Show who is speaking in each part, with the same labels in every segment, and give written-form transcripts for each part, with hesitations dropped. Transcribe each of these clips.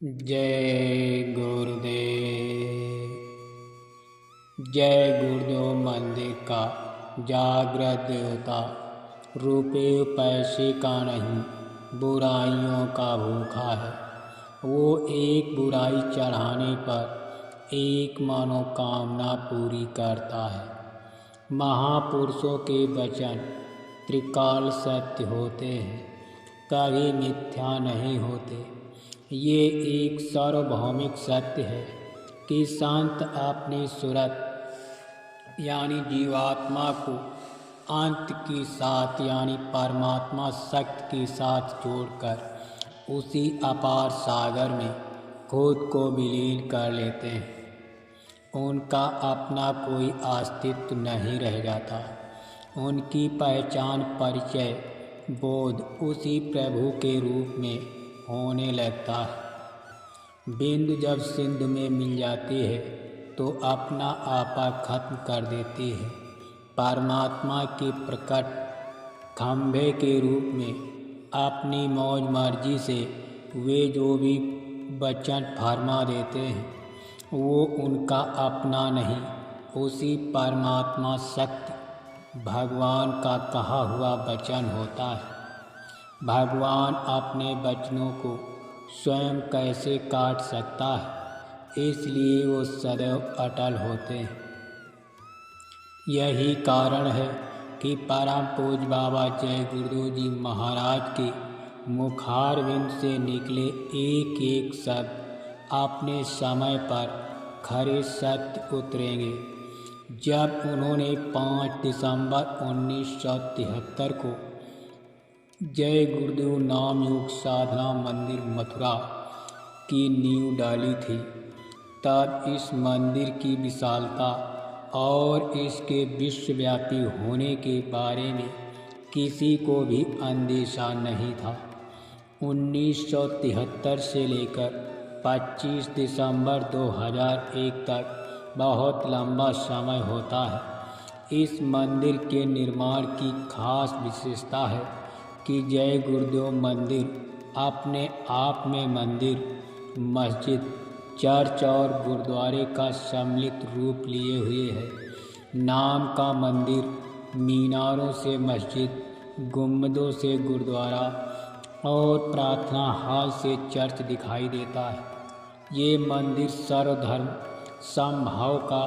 Speaker 1: जय गुरुदेव। जय गुरुदेव मंदिर का जागृत देवता रुपये पैसे का नहीं, बुराइयों का भूखा है। वो एक बुराई चढ़ाने पर एक मनोकामना पूरी करता है। महापुरुषों के वचन त्रिकाल सत्य होते हैं, कभी मिथ्या नहीं होते। ये एक सार्वभौमिक सत्य है कि संत अपनी सूरत यानी जीवात्मा को अंत के साथ यानी परमात्मा शक्ति के साथ जोड़कर उसी अपार सागर में खुद को विलीन कर लेते हैं। उनका अपना कोई अस्तित्व नहीं रह जाता। उनकी पहचान परिचय बोध उसी प्रभु के रूप में होने लगता है। बिंदु जब सिंधु में मिल जाती है तो अपना आपा खत्म कर देती है। परमात्मा के प्रकट खंभे के रूप में अपनी मौज मर्जी से वे जो भी वचन फरमा देते हैं वो उनका अपना नहीं, उसी परमात्मा शक्ति भगवान का कहा हुआ वचन होता है। भगवान अपने वचनों को स्वयं कैसे काट सकता है, इसलिए वो सदैव अटल होते हैं। यही कारण है कि परम पूज्य बाबा जय गुरुदेव जी महाराज के मुखारविंद से निकले एक एक शब्द अपने समय पर खरे सत्य उतरेंगे। जब उन्होंने 5 दिसंबर 1973 को जय गुरुदेव नाम योग साधना मंदिर मथुरा की नींव डाली थी, तब इस मंदिर की विशालता और इसके विश्वव्यापी होने के बारे में किसी को भी अंदेशा नहीं था। 1973 से लेकर 25 दिसंबर 2001 तक बहुत लंबा समय होता है। इस मंदिर के निर्माण की खास विशेषता है कि जय गुरुदेव मंदिर अपने आप में मंदिर, मस्जिद, चर्च और गुरुद्वारे का सम्मिलित रूप लिए हुए है। नाम का मंदिर, मीनारों से मस्जिद, गुंबदों से गुरुद्वारा और प्रार्थना हॉल से चर्च दिखाई देता है। ये मंदिर सर्वधर्म समभाव का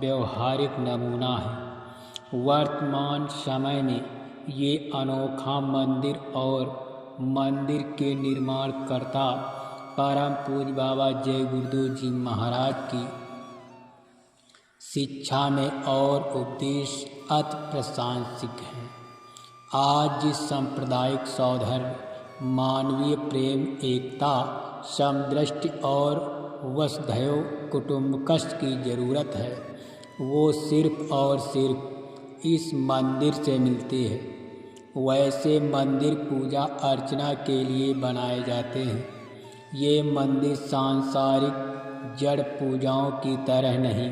Speaker 1: व्यवहारिक नमूना है। वर्तमान समय में ये अनोखा मंदिर और मंदिर के निर्माणकर्ता परम पूज्य बाबा जय गुरुदेव जी महाराज की शिक्षा में और उपदेश अति प्रशंसिक हैं। आज जिस सांप्रदायिक सौधर्म, मानवीय प्रेम, एकता, समदृष्टि और वसुधैव कुटुम्बकम् की जरूरत है वो सिर्फ और सिर्फ इस मंदिर से मिलती है। वैसे मंदिर पूजा अर्चना के लिए बनाए जाते हैं। ये मंदिर सांसारिक जड़ पूजाओं की तरह नहीं,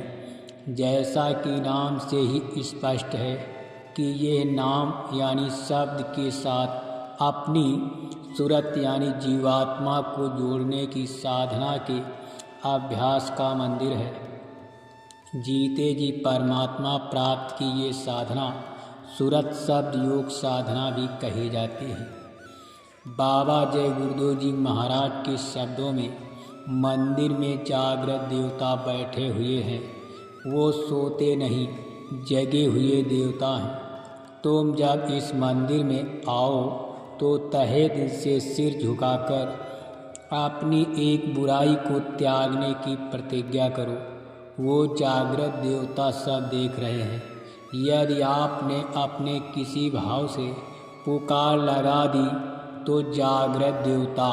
Speaker 1: जैसा कि नाम से ही स्पष्ट है कि ये नाम यानी शब्द के साथ अपनी सूरत यानी जीवात्मा को जोड़ने की साधना के अभ्यास का मंदिर है। जीते जी परमात्मा प्राप्त की ये साधना सूरत शब्द योग साधना भी कही जाती है। बाबा जय गुरुदेव जी महाराज के शब्दों में मंदिर में जागृत देवता बैठे हुए हैं। वो सोते नहीं, जगे हुए देवता हैं। तुम जब इस मंदिर में आओ तो तहे दिल से सिर झुकाकर अपनी एक बुराई को त्यागने की प्रतिज्ञा करो। वो जागृत देवता सब देख रहे हैं। यदि आपने अपने किसी भाव से पुकार लगा दी तो जागृत देवता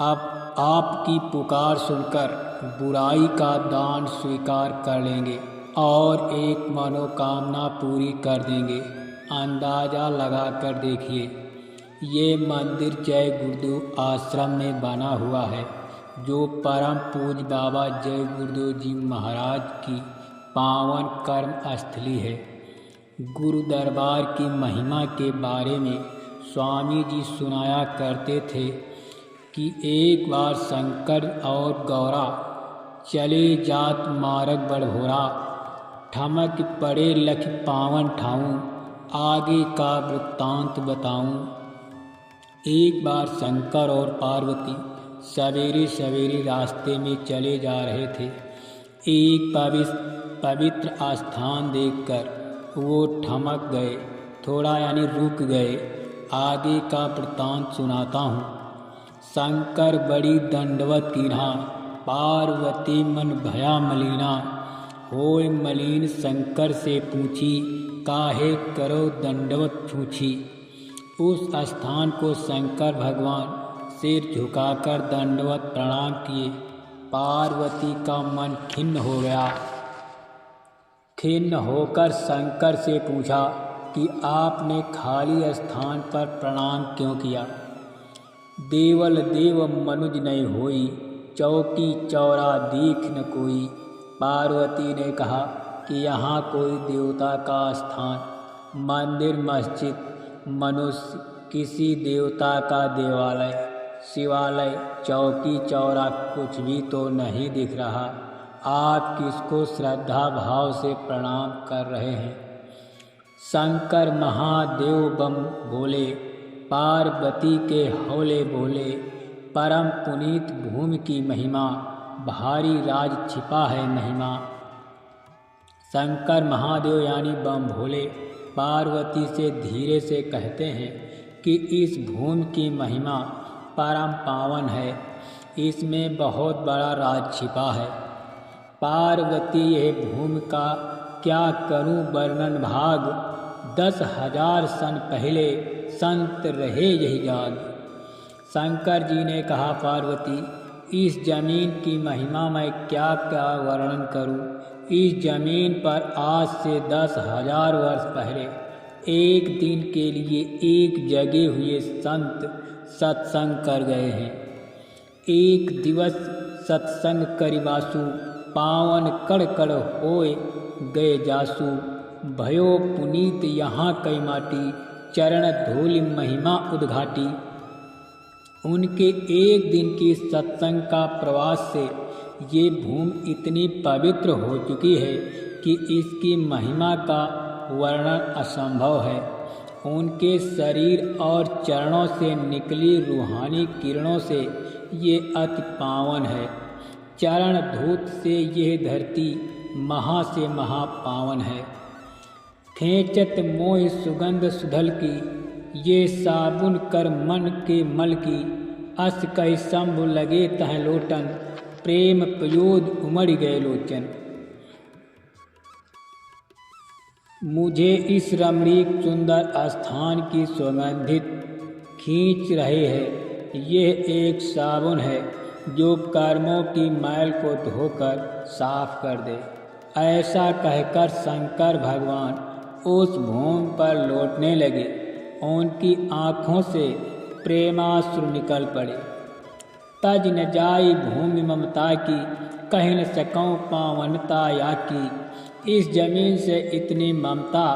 Speaker 1: अब आपकी पुकार सुनकर बुराई का दान स्वीकार कर लेंगे और एक मनोकामना पूरी कर देंगे। अंदाज़ा लगा कर देखिए, ये मंदिर जय गुरुदेव आश्रम में बना हुआ है, जो परम पूज्य बाबा जय गुरुदेव जी महाराज की पावन कर्म स्थली है। गुरु दरबार की महिमा के बारे में स्वामी जी सुनाया करते थे कि एक बार शंकर और गौरा चले जात मार्ग बड़भोरा, ठमक पड़े लख पावन ठाऊं, आगे का वृत्तांत बताऊं। एक बार शंकर और पार्वती सवेरे सवेरे रास्ते में चले जा रहे थे। एक पवित्र स्थान देखकर वो ठमक गए, थोड़ा यानी रुक गए। आगे का वृत्तांत सुनाता हूँ। शंकर बड़ी दंडवत कीन्हा, पार्वती मन भया मलीना। होय मलीन शंकर से पूछी, काहे करो दंडवत छूछी। उस स्थान को शंकर भगवान सिर झुकाकर दंडवत प्रणाम किए। पार्वती का मन खिन्न हो गया। खिन्न होकर शंकर से पूछा कि आपने खाली स्थान पर प्रणाम क्यों किया। देवल देव मनुज नहीं होई, चौकी चौरा दीख न कोई। पार्वती ने कहा कि यहाँ कोई देवता का स्थान, मंदिर, मस्जिद, मनुष्य, किसी देवता का देवालय, शिवालय, चौकी चौरा कुछ भी तो नहीं दिख रहा। आप किसको श्रद्धा भाव से प्रणाम कर रहे हैं। शंकर महादेव बम बोले, पार्वती के हौले बोले। परम पुनीत भूमि की महिमा, भारी राज छिपा है महिमा। शंकर महादेव यानी बम भोले पार्वती से धीरे से कहते हैं कि इस भूमि की महिमा परम पावन है, इसमें बहुत बड़ा राज छिपा है। पार्वती यह भूमि का क्या करूं वर्णन भाग, 10,000 सन पहले संत रहे यही जाग। शंकर जी ने कहा, पार्वती इस जमीन की महिमा मैं क्या क्या वर्णन करूं। इस जमीन पर आज से 10,000 वर्ष पहले एक दिन के लिए एक जगे हुए संत सत्संग कर गए हैं। एक दिवस सत्संग करिबासु, पावन कड़ कड़ होए गए जासु। भयो पुनीत यहाँ कई माटी, चरण धूलि महिमा उद्घाटी। उनके एक दिन की सत्संग का प्रवास से ये भूमि इतनी पवित्र हो चुकी है कि इसकी महिमा का वर्णन असंभव है। उनके शरीर और चरणों से निकली रूहानी किरणों से ये अति पावन है। चरण धूत से यह धरती महा से महा पावन है। खेचत मोह सुगंध सुधल की, ये साबुन कर मन के मल की। अस कही शंभु लगे तह लोटन, प्रेम पयोद उमड़ गए लोचन। मुझे इस रमणीक सुंदर स्थान की सुगंधित खींच रहे है। यह एक साबुन है जो कर्मों की मैल को धोकर साफ कर दे। ऐसा कहकर शंकर भगवान उस भूमि पर लौटने लगे। उनकी आँखों से प्रेमाश्रु निकल पड़े। तज न जाई भूमि ममता की, कह न सकूं पावनता या की। इस जमीन से इतनी ममता,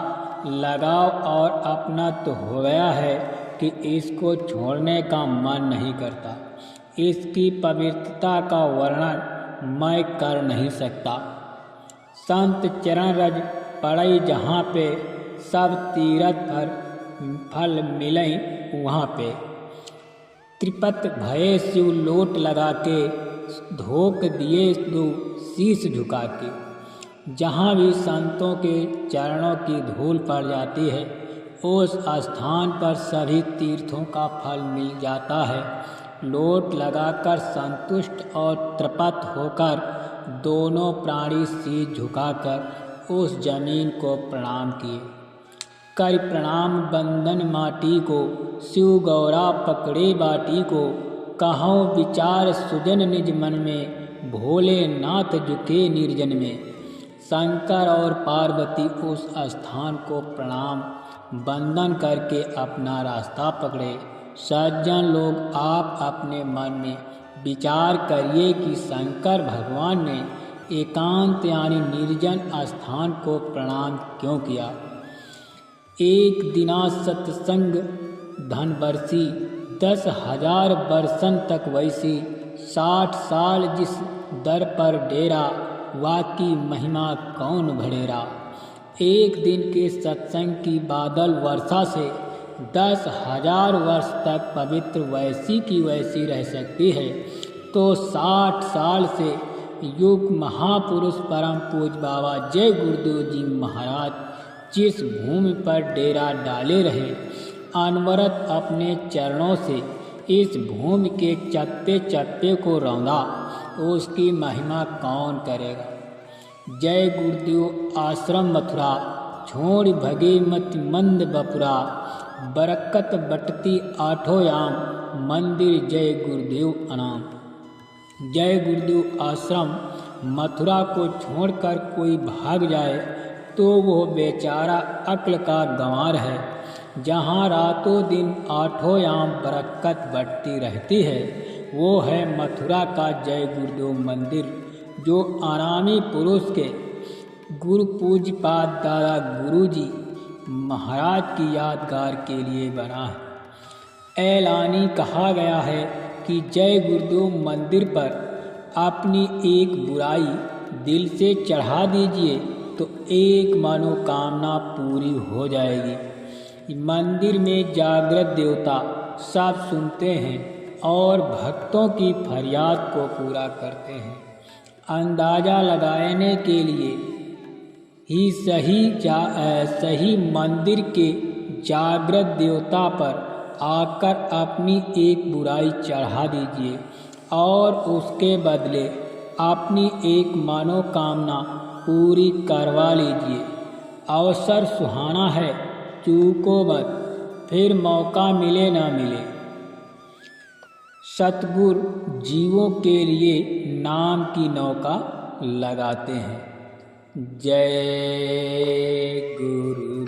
Speaker 1: लगाव और अपना तो हो गया है कि इसको छोड़ने का मन नहीं करता। इसकी पवित्रता का वर्णन मैं कर नहीं सकता। संत चरण रज पड़ई जहाँ पे, सब तीरथ पर फल मिलई वहाँ पे। त्रिपत भये शिव लोट लगा के, धोक दिए दो शीश झुका के। जहाँ भी संतों के चरणों की धूल पड़ जाती है, उस स्थान पर सभी तीर्थों का फल मिल जाता है। लोट लगाकर संतुष्ट और तृप्त होकर दोनों प्राणी शीश झुकाकर उस जमीन को प्रणाम किए। कर प्रणाम बंदन माटी को, शिव गौरा पकड़े बाटी को। कहो विचार सुजन निज मन में, भोलेनाथ झुके निर्जन में। शंकर और पार्वती उस स्थान को प्रणाम बंदन करके अपना रास्ता पकड़े। सज्जन लोग, आप अपने मन में विचार करिए कि शंकर भगवान ने एकांत यानी निर्जन स्थान को प्रणाम क्यों किया। एक दिना सत्संग धन बरसी, 10,000 बरसन तक वैसी 60 साल जिस दर पर डेरा, वाकी महिमा कौन भड़ेरा। एक दिन के सत्संग की बादल वर्षा से 10,000 वर्ष तक पवित्र वैसी की वैसी रह सकती है, तो 60 साल से युग महापुरुष परम पूज बाबा जय गुरुदेव जी महाराज जिस भूमि पर डेरा डाले रहे, अनवरत अपने चरणों से इस भूमि के चप्पे चप्पे को रौंदा, उसकी महिमा कौन करेगा। जय गुरुदेव आश्रम मथुरा, छोड़ भगे मत मंद बपुरा, बरकत बटती आठों याम, मंदिर जय गुरुदेव अनाम। जय गुरुदेव आश्रम मथुरा को छोड़कर कोई भाग जाए तो वो बेचारा अक्ल का गंवार है। जहाँ रातों दिन आठों याम बरकत बढ़ती रहती है, वो है मथुरा का जय गुरुदेव मंदिर, जो आरामी पुरुष के गुरु पूज्यपाद दादा गुरु जी महाराज की यादगार के लिए बना है। ऐलानी कहा गया है कि जय गुरुदेव मंदिर पर अपनी एक बुराई दिल से चढ़ा दीजिए तो एक मनोकामना पूरी हो जाएगी। मंदिर में जागृत देवता सब सुनते हैं और भक्तों की फरियाद को पूरा करते हैं। अंदाज़ा लगाने के लिए ही सही मंदिर के जागृत देवता पर आकर अपनी एक बुराई चढ़ा दीजिए और उसके बदले अपनी एक मनोकामना पूरी करवा लीजिए। अवसर सुहाना है, चूको मत, फिर मौका मिले ना मिले। सतगुरु जीवों के लिए नाम की नौका लगाते हैं। जय गुरु।